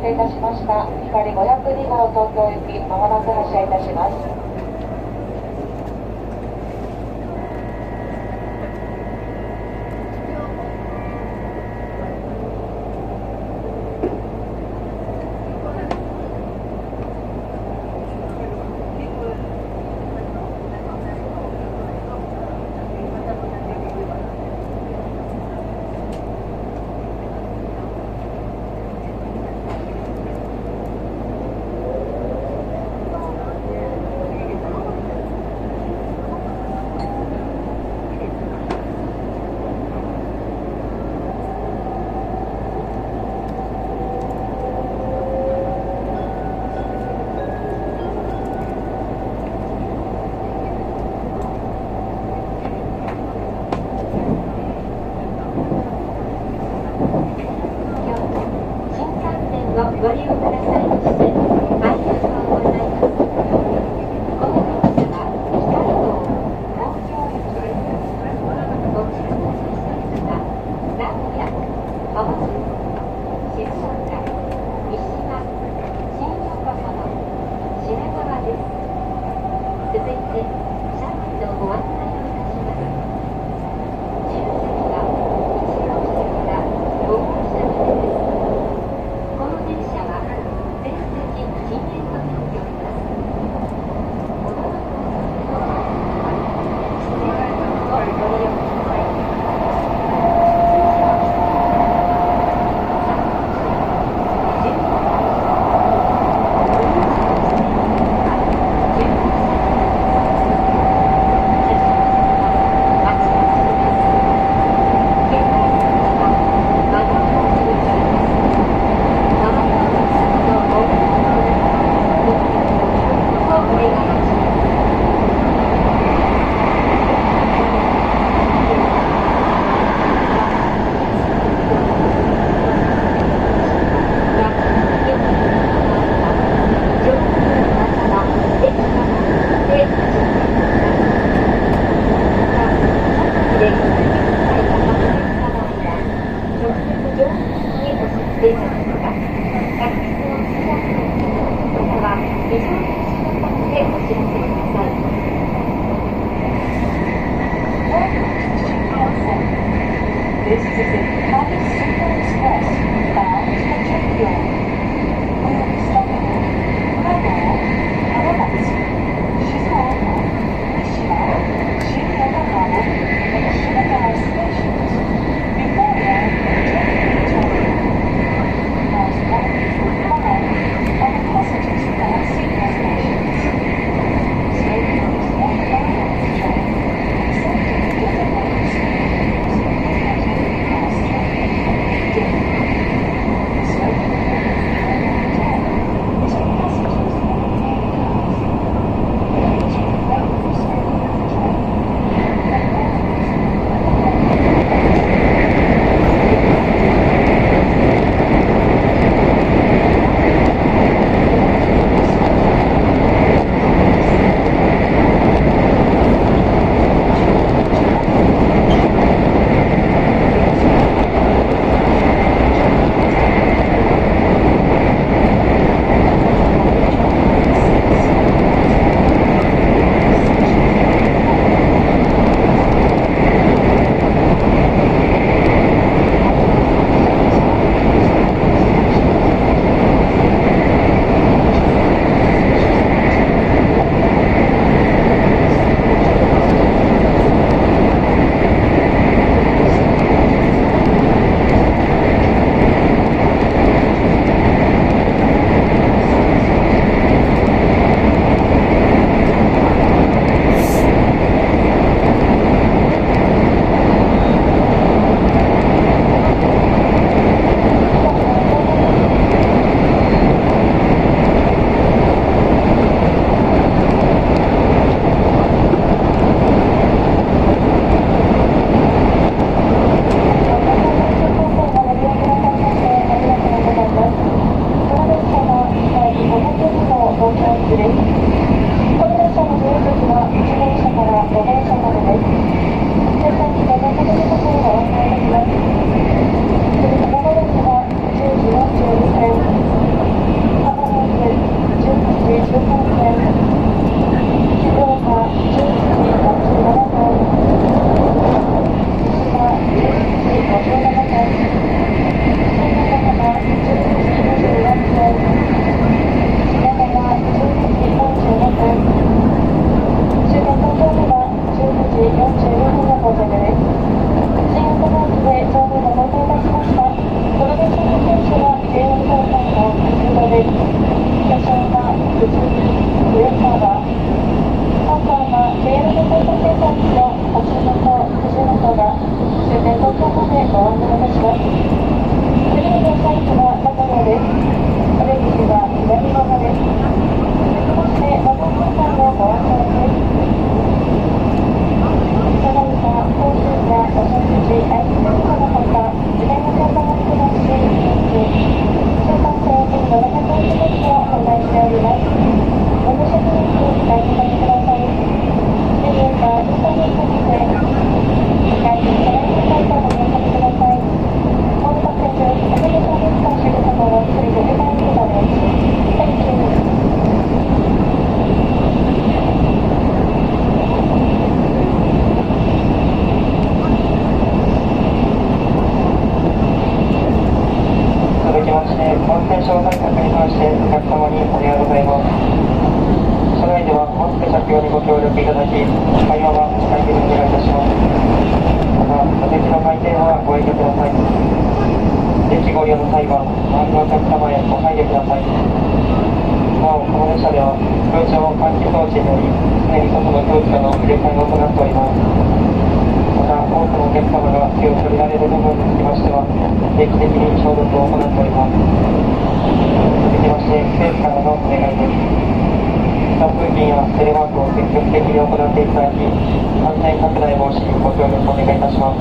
待たせいたしました。光502号東京行き、まもなく発車いたします。ご利用くださいましてありがとうございます。この電車は光号東京行きです。ご注文の施設は名古屋、浜松、静岡、三島、新横浜、品川です。続いて車内のご案内をいたします。自由席は1号車から5号車までです。この電車は全席禁煙となっております。お乗り物の失礼をご利用ください。を戻します。次のサイトは中野です。お出口は左側です。続きまして、ワゴン運搬のご案内です。その他、コーヒーやお食事、アイスクリームのほか、時代の看板を含まして、新幹線に乗らせていただきを販売しております。ご乗車にご覧ください。メニューかインターネットにて、機械にご覧くださいとご入力ください。オールパッセンジ、おめでとうですか、シェル様をするご理解ください。Thank you.続きまして、感染症対策に関してお客様にお願いございます。車内ではマスク着用にご協力いただき、会話は控えめにお願いいたします。また、座席の回転はご遠慮ください。駅ご利用の際は、周りのお客様へご配慮ください。なお、この列車では、空調換気装置により、常に外の空気との入れ替えを行っております。また、多くのお客様が手を取りられる部分につきましては、定期的に消毒を行っております。続きまして、政府からのお願いです。スタッフ付近やテレワークを積極的に行っていただき、感染拡大防止にご協力お願いいたします。